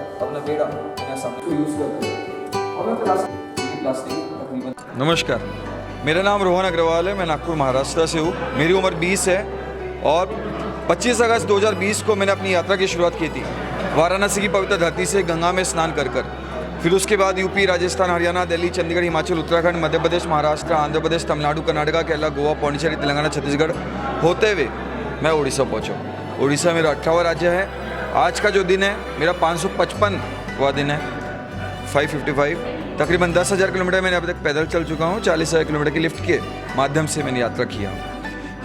तो अपना बेड़ा मैंने सामने यूज़ करते हैं और मैं प्लास्टिक तकरीबन। नमस्कार, मेरा नाम रोहन अग्रवाल है। मैं नागपुर महाराष्ट्र से हूँ। मेरी उम्र 20 है और 25 अगस्त 2020 को मैंने अपनी यात्रा की शुरुआत की थी वाराणसी की पवित्र धरती से गंगा में स्नान कर। फिर उसके बाद यूपी, राजस्थान, हरियाणा, दिल्ली, चंडीगढ़, हिमाचल, उत्तराखंड, मध्य प्रदेश, महाराष्ट्र, आंध्र प्रदेश, तमिलनाडु, कर्नाटका, केरला, गोवा, पौंडीचेरी, तेलंगाना, छत्तीसगढ़ होते हुए मैं उड़ीसा पहुँचा। उड़ीसा मेरा 18वां राज्य है। आज का जो दिन है मेरा 555वां दिन है, 555। तकरीबन 10,000 किलोमीटर मैंने अभी तक पैदल चल चुका हूँ। 40,000 किलोमीटर की लिफ्ट के माध्यम से मैंने यात्रा किया।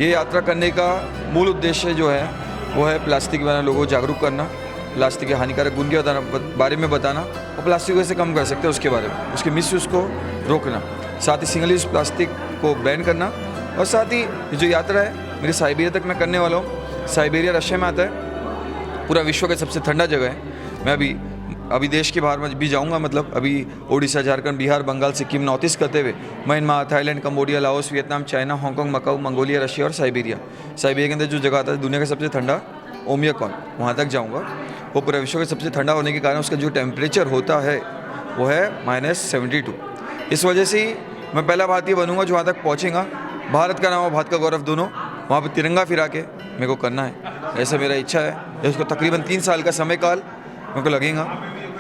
ये यात्रा करने का मूल उद्देश्य जो है वो है प्लास्टिक के बारे में लोगों को जागरूक करना, प्लास्टिक के हानिकारक गुण के बारे में बताना और प्लास्टिक को कैसे कम कर सकते हैं उसके बारे में, उसके मिसयूज़ को रोकना, साथ ही सिंगल यूज़ प्लास्टिक को बैन करना। और साथ ही जो यात्रा है मेरी साइबेरिया तक मैं करने वाला हूँ। साइबेरिया रशिया में आता है, पूरा विश्व का सबसे ठंडा जगह है। मैं अभी देश के बाहर में भी जाऊंगा, मतलब अभी उड़ीसा, झारखंड, बिहार, बंगाल, सिक्किम, नॉर्थ ईस्ट करते हुए Myanmar, Thailand, Cambodia, Laos, Vietnam, China, Hong Kong, Macau, Mongolia, Russia और साइबेरिया के अंदर जो जगह आता है दुनिया का सबसे ठंडा ओमियाकॉन, वहाँ तक जाऊँगा। वो पूरा विश्व का सबसे ठंडा होने के कारण उसका जो टेम्परेचर होता है वो है -72। इस वजह से ही मैं पहला भारतीय बनूंगा जो वहाँ तक पहुँचेगा। भारत का नाम और भारत का गौरव दोनों वहाँ पर तिरंगा फिरा के मेरे को करना है, ऐसा मेरा इच्छा है। इसको तकरीबन 3 साल का समय काल मेरे को लगेगा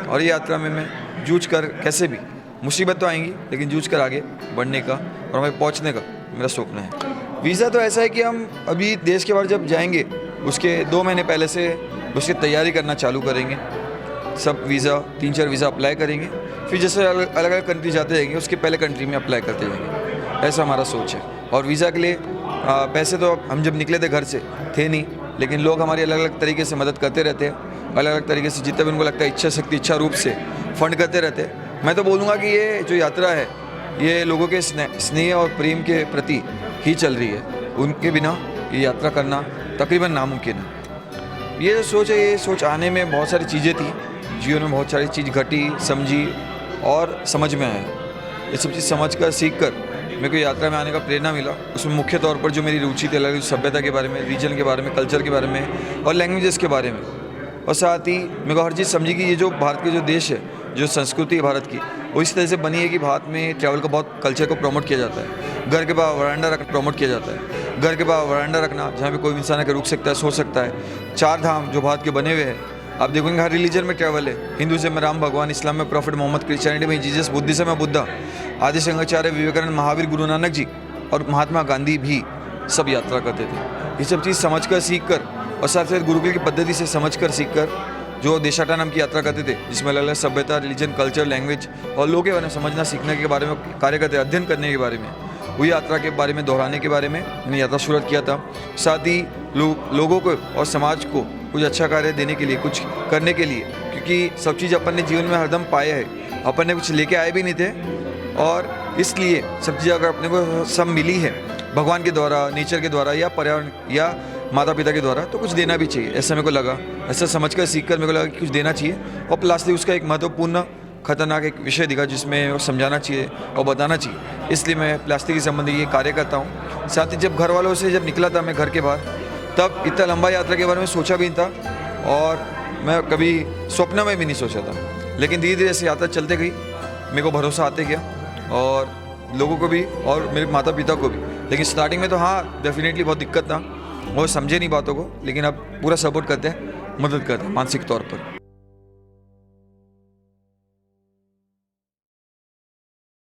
और ये यात्रा में मैं जूझ कर, कैसे भी मुसीबत तो आएंगी लेकिन जूझ कर आगे बढ़ने का और हमें पहुंचने का मेरा स्वप्न है। वीज़ा तो ऐसा है कि हम अभी देश के बाहर जब जाएंगे उसके 2 महीने पहले से उसकी तैयारी करना चालू करेंगे। सब वीज़ा 3-4 वीज़ा अप्लाई करेंगे, फिर जैसे अलग अलग कंट्री जाते जाएंगे उसके पहले कंट्री में अप्लाई करते जाएंगे, ऐसा हमारा सोच है। और वीज़ा के लिए पैसे तो हम जब निकले थे घर से थे नहीं, लेकिन लोग हमारी अलग अलग तरीके से मदद करते रहते हैं, अलग अलग तरीके से जितना भी उनको लगता है इच्छा शक्ति, इच्छा रूप से फंड करते रहते हैं। मैं तो बोलूँगा कि ये जो यात्रा है ये लोगों के स्नेह और प्रेम के प्रति ही चल रही है। उनके बिना ये यात्रा करना तकरीबन नामुमकिन है। ये जो सोच है, ये सोच आने में बहुत सारी चीज़ें थी, जीवन में बहुत सारी चीज़ घटी, समझी और समझ में आया। ये सब चीज़ समझ कर, सीख कर मेरे को यात्रा में आने का प्रेरणा मिला। उसमें मुख्य तौर पर जो मेरी रुचि थी अलग सभ्यता के बारे में, रीजन के बारे में, कल्चर के बारे में और लैंग्वेजेस के बारे में। और साथ ही मेरे को हर चीज़ समझी कि ये जो भारत के जो देश है, जो संस्कृति है भारत की, वो इस तरह से बनी है कि भारत में ट्रैवल का बहुत कल्चर को प्रमोट किया जाता है। घर के बाहर वरांडा रखना प्रमोट किया जाता है। घर के बाहर वरांडा रखना जहाँ पे कोई इंसान आकर रुक सकता है, सो सकता है। 4 धाम जो भारत के बने हुए हैं, आप देखोगे हर रिलीजन में ट्रैवल है। हिंदुज़म में राम भगवान, इस्लाम में प्रॉफिट मोहम्मद, क्रिश्चियनिटी में जीसस, बुद्धिज्म में बुद्धा, आदि शंकराचार्य, विवेकानंद, महावीर, गुरु नानक जी और महात्मा गांधी भी सब यात्रा करते थे। ये सब चीज़ समझ कर, सीख कर और साथ साथ गुरुकुल की पद्धति से समझ कर, सीख कर जो देशाटा नाम की यात्रा करते थे, जिसमें अलग अलग सभ्यता, रिलीजन, कल्चर, लैंग्वेज और लोगों के बारे में समझना, सीखने के बारे में कार्य करते, अध्ययन करने के बारे में, वही यात्रा के बारे में दोहराने के बारे में मैंने यात्रा शुरू किया था। साथ ही लोगों को और समाज को कुछ अच्छा कार्य देने के लिए, कुछ करने के लिए, क्योंकि सब चीज़ अपन ने जीवन में हरदम पाया है, अपन ने कुछ लेके आए भी नहीं थे और इसलिए सब चीज़ अगर अपने को सब मिली है भगवान के द्वारा, नेचर के द्वारा या पर्यावरण या माता पिता के द्वारा, तो कुछ देना भी चाहिए। ऐसा मेरे को लगा, ऐसा समझ कर, सीख कर मेरे को लगा कि कुछ देना चाहिए। और प्लास्टिक उसका एक महत्वपूर्ण खतरनाक एक विषय दिखा जिसमें समझाना चाहिए और बताना चाहिए, इसलिए मैं प्लास्टिक के संबंधी ये कार्य करता हूँ। साथ ही जब घर वालों से जब निकला था मैं घर के बाहर, तब इतना लंबा यात्रा के बारे में सोचा भी नहीं था और मैं कभी स्वप्न में भी नहीं सोचा था। लेकिन धीरे धीरे ऐसे यात्रा चलते गई, मेरे को भरोसा आते गया और लोगों को भी और मेरे माता पिता को भी। लेकिन स्टार्टिंग में तो हाँ डेफिनेटली बहुत दिक्कत था, वो समझे नहीं बातों को, लेकिन अब पूरा सपोर्ट करते हैं, मदद करते हैं मानसिक तौर पर।